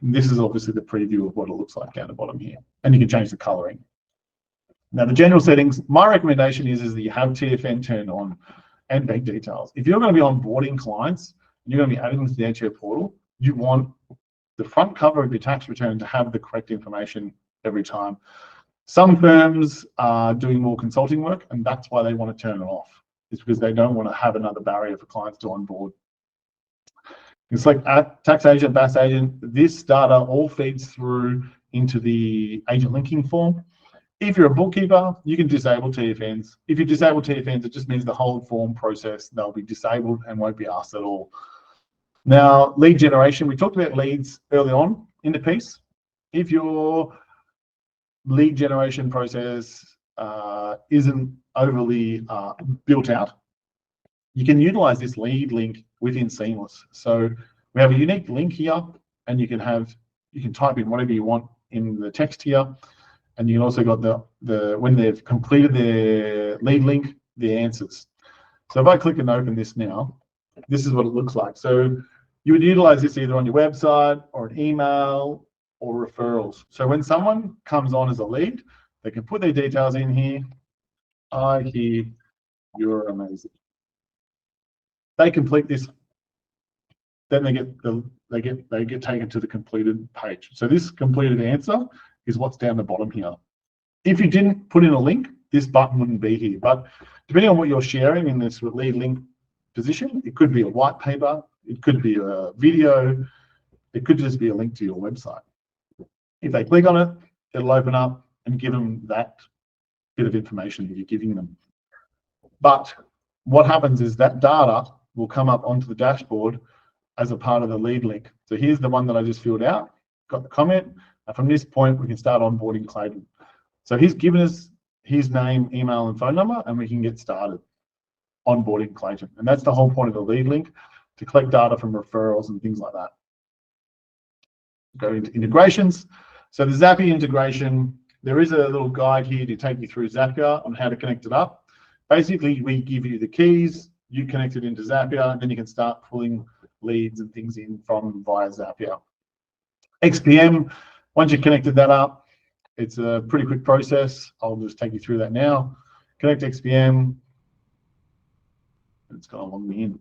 And this is obviously the preview of what it looks like down the bottom here. And you can change the coloring. Now, the general settings, my recommendation is that you have TFN turned on and bank details. If you're going to be onboarding clients, and you're going to be adding them to the HO portal, you want the front cover of your tax return to have the correct information every time. Some firms are doing more consulting work, and that's why they want to turn it off. It's because they don't want to have another barrier for clients to onboard. It's like tax agent, BAS agent, this data all feeds through into the agent linking form. If you're a bookkeeper, you can disable TFNs. If you disable TFNs, it just means the whole form process, they'll be disabled and won't be asked at all. Now, lead generation, we talked about leads early on in the piece. If your lead generation process isn't overly built out, you can utilize this lead link within Seamlss. So we have a unique link here, and you can type in whatever you want in the text here. And you can also got the when they've completed their lead link, the answers. So if I click and open this now, this is what it looks like. So you would utilize this either on your website or an email or referrals. So when someone comes on as a lead, they can put their details in here. I hear you're amazing. They complete this, then they get taken to the completed page. So this completed answer is what's down the bottom here. If you didn't put in a link, this button wouldn't be here. But depending on what you're sharing in this lead link position, it could be a white paper, it could be a video, it could just be a link to your website. If they click on it, it'll open up and give them that bit of information that you're giving them. But what happens is that data will come up onto the dashboard as a part of the lead link. So here's the one that I just filled out, got the comment. And from this point, we can start onboarding Clayton. So he's given us his name, email, and phone number, and we can get started onboarding Clayton. And that's the whole point of the lead link, to collect data from referrals and things like that. Go into integrations. So the Zapier integration, there is a little guide here to take you through Zapier on how to connect it up. Basically, we give you the keys, you connect it into Zapier, and then you can start pulling leads and things in from via Zapier. XPM, once you've connected that up, it's a pretty quick process. I'll just take you through that now. Connect XPM. It's got to log me in.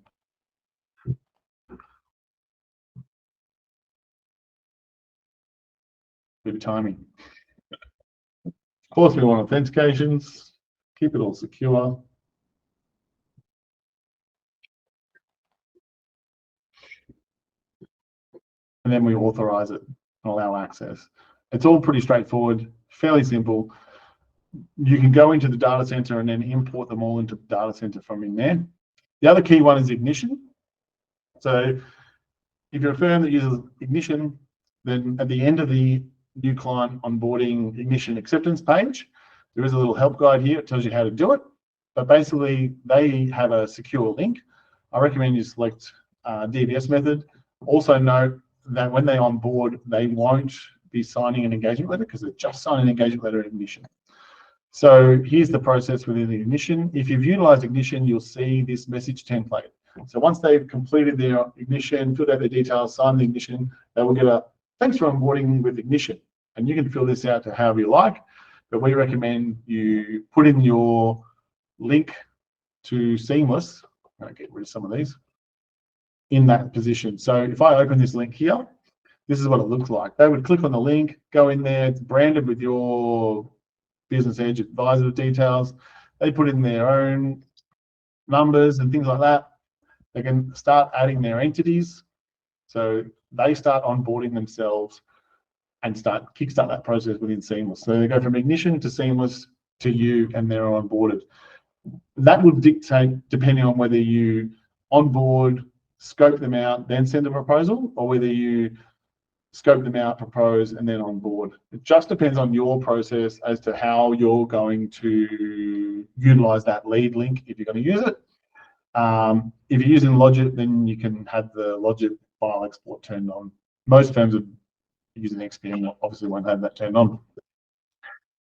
Good timing. Of course, we want authentications. Keep it all secure. And then we authorize it and allow access. It's all pretty straightforward, fairly simple. You can go into the data center and then import them all into the data center from in there. The other key one is Ignition. So if you're a firm that uses Ignition, then at the end of the new client onboarding Ignition acceptance page, there is a little help guide here. It tells you how to do it. But basically, they have a secure link. I recommend you select DBS method. Also note that when they onboard, they won't be signing an engagement letter because they're just signing an engagement letter in Ignition. So here's the process within the Ignition. If you've utilized Ignition, you'll see this message template. So once they've completed their Ignition, filled out their details, signed the Ignition, they will get a thanks for onboarding with Ignition. And you can fill this out to however you like, but we recommend you put in your link to Seamlss. I'll get rid of some of these in that position. So if I open this link here, this is what it looks like. They would click on the link, go in there, it's branded with your Business Edge advisor details. They put in their own numbers and things like that. They can start adding their entities. So they start onboarding themselves and kickstart that process within Seamlss. So they go from Ignition to Seamlss to you, and they're onboarded. That would dictate, depending on whether you onboard, scope them out, then send a proposal, or whether you scope them out, propose, and then onboard. It just depends on your process as to how you're going to utilize that lead link if you're going to use it. If you're using Logic, then you can have the Logic file export turned on. Most firms are using XPM, obviously won't have that turned on.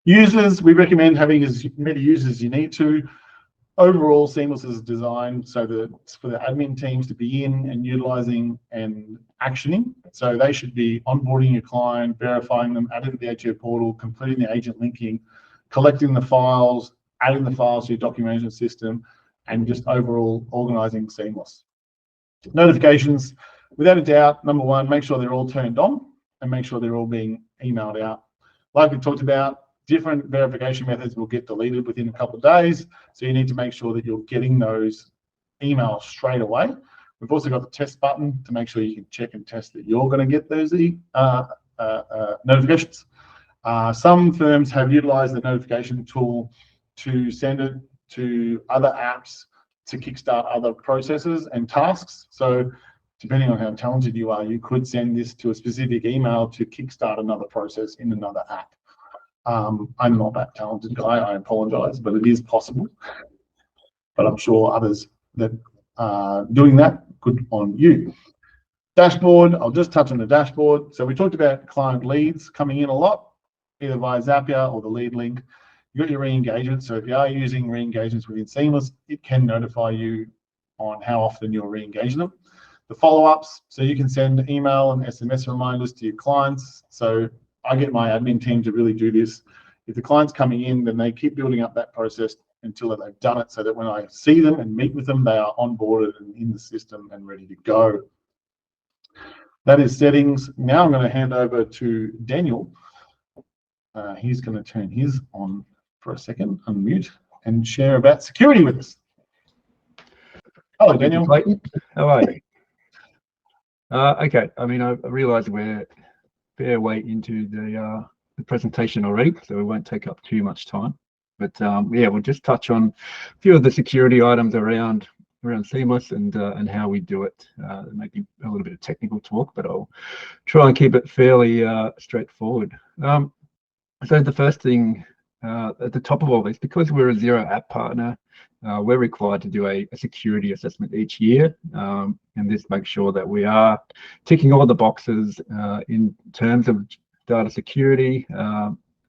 Users, we recommend having as many users as you need to. Overall, Seamlss is designed so that it's for the admin teams to be in and utilizing and actioning. So they should be onboarding your client, verifying them, adding the ATO portal, completing the agent linking, collecting the files, adding the files to your document management system, and just overall organizing Seamlss. Notifications, without a doubt, number one, make sure they're all turned on and make sure they're all being emailed out. Like we talked about, different verification methods will get deleted within a couple of days. So you need to make sure that you're getting those emails straight away. We've also got the test button to make sure you can check and test that you're going to get those notifications. Some firms have utilized the notification tool to send it to other apps to kickstart other processes and tasks. So depending on how talented you are, you could send this to a specific email to kickstart another process in another app. I'm not that talented guy, I apologize, but it is possible. But I'm sure others that are doing that, good on you. Dashboard, I'll just touch on the dashboard. So we talked about client leads coming in a lot, either via Zapier or the lead link. You've got your re-engagements. So if you are using re-engagements within Seamlss, it can notify you on how often you're re-engaging them. The follow-ups, so you can send email and SMS reminders to your clients. So I get my admin team to really do this. If the client's coming in, then they keep building up that process until they've done it, so that when I see them and meet with them, they are onboarded and in the system and ready to go. That is settings. Now I'm going to hand over to Daniel. He's going to turn his on for a second, unmute, and share about security with us. Hello, Daniel. Clayton, how are you? Okay, I mean, I realise we're fair way into the presentation already, so we won't take up too much time. But yeah, we'll just touch on a few of the security items around Seamlss and how we do it. There may be a little bit of technical talk, but I'll try and keep it fairly straightforward. So the first thing at the top of all this, because we're a zero app partner, we're required to do a security assessment each year, and this makes sure that we are ticking all the boxes in terms of data security,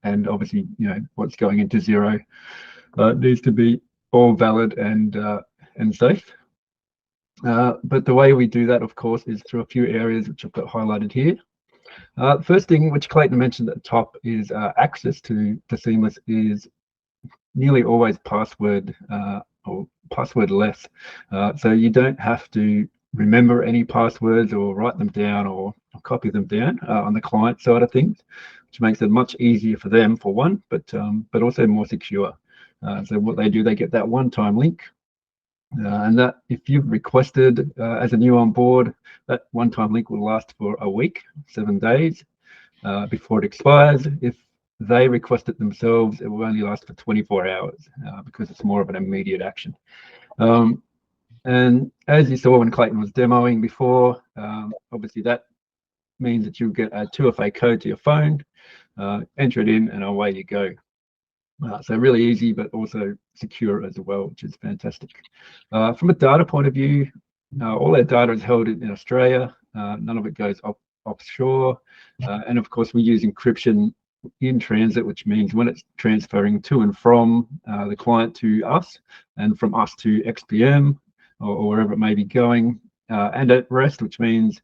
and obviously, you know, what's going into zero needs to be all valid and safe. But the way we do that, of course, is through a few areas which I've got highlighted here. First thing, which Clayton mentioned at the top, is access to Seamlss is nearly always password or passwordless. So you don't have to remember any passwords or write them down or copy them down on the client side of things, which makes it much easier for them, for one, but also more secure. So what they do, they get that one-time link, and that if you've requested as a new on board, that one-time link will last for a week, 7 days before it expires. If they request it themselves, it will only last for 24 hours because it's more of an immediate action. And as you saw when Clayton was demoing before, obviously that means that you'll get a 2FA code to your phone, enter it in, and away you go. So really easy, but also secure as well, which is fantastic. From a data point of view, all our data is held in Australia. None of it goes offshore. And of course, we use encryption in transit, which means when it's transferring to and from the client to us, and from us to XPM, or wherever it may be going, and at rest, which means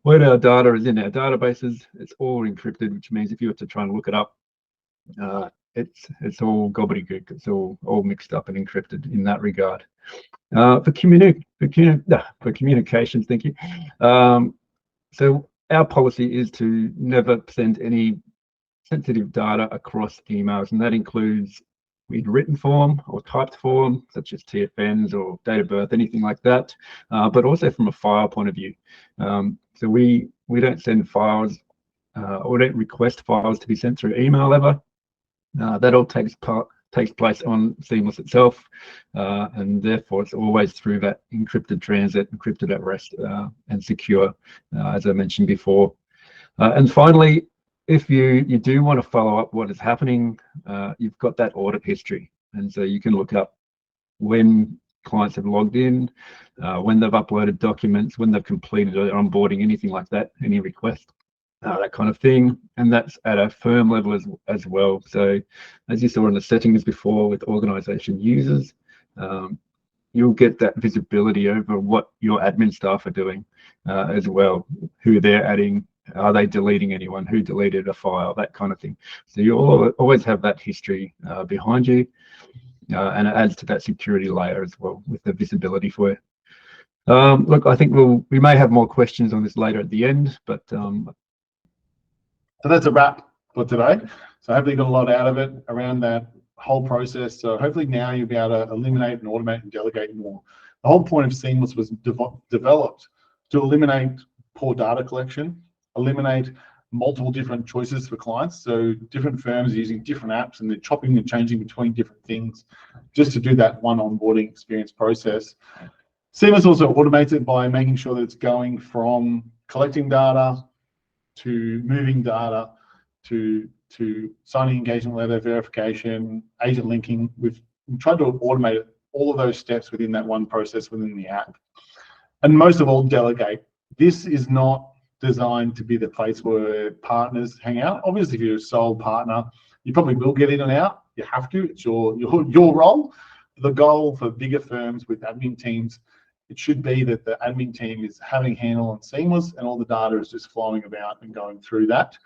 when our data is in our databases, it's all encrypted, which means if you were to try and look it up, it's all gobbledygook. It's all mixed up and encrypted in that regard. For communications, thank you. So our policy is to never send any sensitive data across emails, and that includes in written form or typed form, such as TFNs or date of birth, anything like that, but also from a file point of view. So we don't send files or don't request files to be sent through email ever. That all takes place on Seamlss itself, and therefore it's always through that encrypted transit, encrypted at rest, and secure, as I mentioned before. And finally, if you do want to follow up what is happening, you've got that audit history, and so you can look up when clients have logged in, when they've uploaded documents, when they've completed onboarding, anything like that, any request. that kind of thing, and that's at a firm level as well. So as you saw in the settings before with organization users, you'll get that visibility over what your admin staff are doing as well, who they're adding, are they deleting anyone, who deleted a file, that kind of thing. So you'll always have that history behind you, and it adds to that security layer as well with the visibility for you. Look, I think we may have more questions on this later at the end, but so that's a wrap for today. So hopefully you got a lot out of it around that whole process. So hopefully now you'll be able to eliminate and automate and delegate more. The whole point of Seamlss was developed to eliminate poor data collection, eliminate multiple different choices for clients. So different firms are using different apps and they're chopping and changing between different things just to do that one onboarding experience process. Seamlss also automates it by making sure that it's going from collecting data to moving data to signing engagement letter, verification, agent linking. We've tried to automate all of those steps within that one process within the app. And most of all, delegate. This is not designed to be the place where partners hang out. Obviously, if you're a sole partner, you probably will get in and out. You have to. It's your role. The goal for bigger firms with admin teams, it should be that the admin team is having a handle on Seamlss and all the data is just flowing about and going through that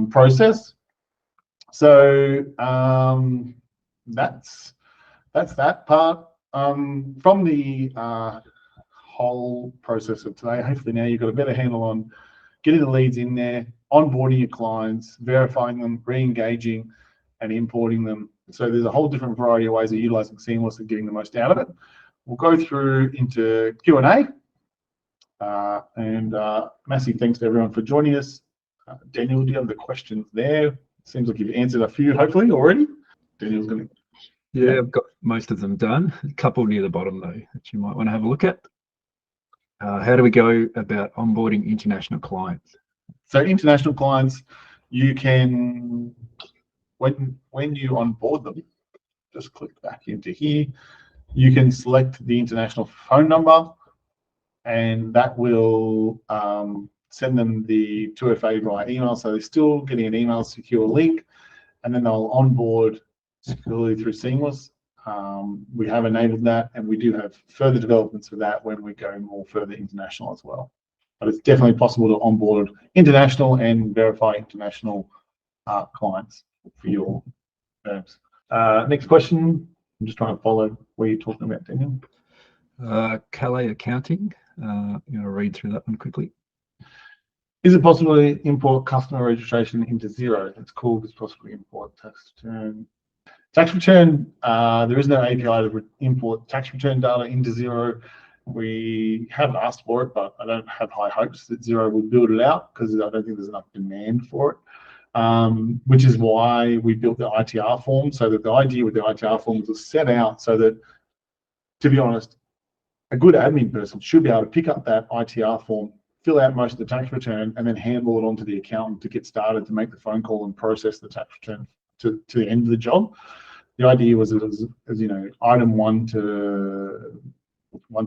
process. So that's that part. From the whole process of today, hopefully now you've got a better handle on getting the leads in there, onboarding your clients, verifying them, re-engaging and importing them. So there's a whole different variety of ways of utilizing Seamlss and getting the most out of it. We'll go through into Q&A, and massive thanks to everyone for joining us. Daniel, do you have the questions there? Seems like you've answered a few, hopefully, already. Daniel's going to... Yeah, I've got most of them done. A couple near the bottom, though, that you might want to have a look at. How do we go about onboarding international clients? So international clients, you can, when you onboard them, just click back into here, you can select the international phone number, and that will send them the 2FA via email. So they're still getting an email secure link, and then they'll onboard securely through Seamlss. We have enabled that, and we do have further developments for that when we go more further international as well. But it's definitely possible to onboard international and verify international clients for your firms. Next question. I'm just trying to follow where you're talking about, Daniel. Calais Accounting. I'm going to read through that one quickly. Is it possible to import customer registration into Xero? It's called, it's possible to import tax return. Tax return, there is no API to import tax return data into Xero. We have asked for it, but I don't have high hopes that Xero will build it out because I don't think there's enough demand for it. Which is why we built the ITR form. So that the idea with the ITR form was set out so that, to be honest, a good admin person should be able to pick up that ITR form, fill out most of the tax return, and then handball it onto the accountant to get started to make the phone call and process the tax return to the end of the job. The idea was, as you know, item 1 to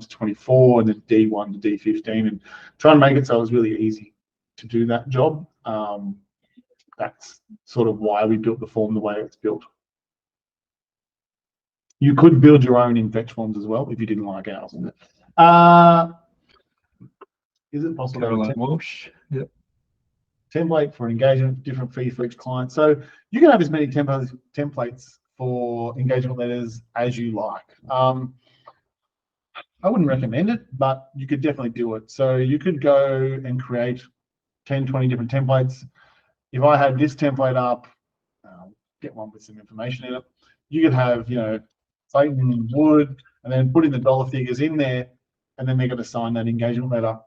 24, and then D1 to D15, and try and make it so it was really easy to do that job. That's sort of why we built the form the way it's built. You could build your own in-fetch forms as well if you didn't like ours. Is it possible? Caroline Walsh. Yep. Template for engagement, different fee for each client. So you can have as many templates for engagement letters as you like. I wouldn't recommend it, but you could definitely do it. So you could go and create 10, 20 different templates. If I had this template up, get one with some information in it, you could have, you know, Clayton Wood, and then put in the dollar figures in there, and then they're going to sign that engagement letter.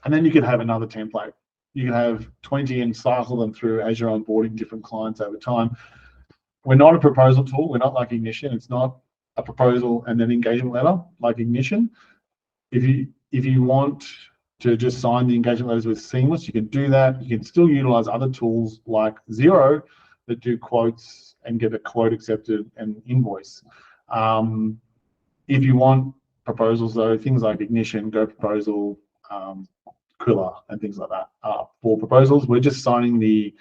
And then you could have another template. You can have 20 and cycle them through as you're onboarding different clients over time. We're not a proposal tool. We're not like Ignition. It's not a proposal and then engagement letter like Ignition. If you want to just sign the engagement letters with Seamlss, you can do that. You can still utilize other tools like Xero that do quotes and get a quote accepted and invoice. If you want proposals though, things like Ignition, Go Proposal, Quilla and things like that for proposals. We're just signing the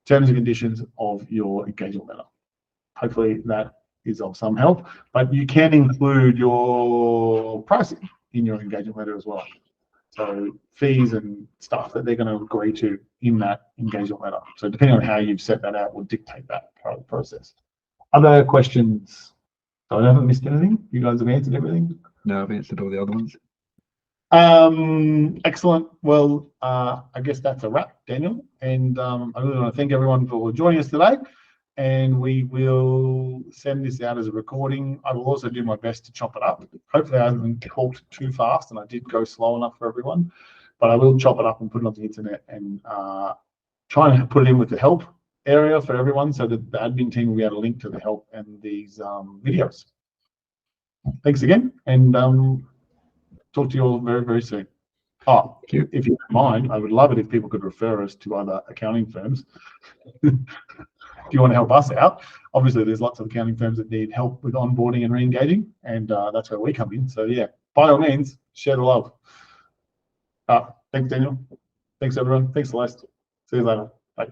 terms and conditions of your engagement letter. Hopefully that is of some help, but you can include your pricing in your engagement letter as well. So fees and stuff that they're going to agree to in that engagement letter. So depending on how you've set that out will dictate that part of the process. Other questions? So I haven't missed anything. You guys have answered everything. No, I've answered all the other ones. Excellent. Well, I guess that's a wrap, Daniel. And I really want to thank everyone for joining us today. And we will send this out as a recording. I will also do my best to chop it up. Hopefully I haven't talked too fast and I did go slow enough for everyone, but I will chop it up and put it on the internet and try and put it in with the help area for everyone so that the admin team will be able to link to the help and these videos. Thanks again, and talk to you all very, very soon. Oh, if you don't mind, I would love it if people could refer us to other accounting firms. If you want to help us out, obviously there's lots of accounting firms that need help with onboarding and re-engaging, and that's where we come in. So yeah, by all means, share the love. Thanks, Daniel. Thanks, everyone. Thanks, Celeste. See you later. Bye.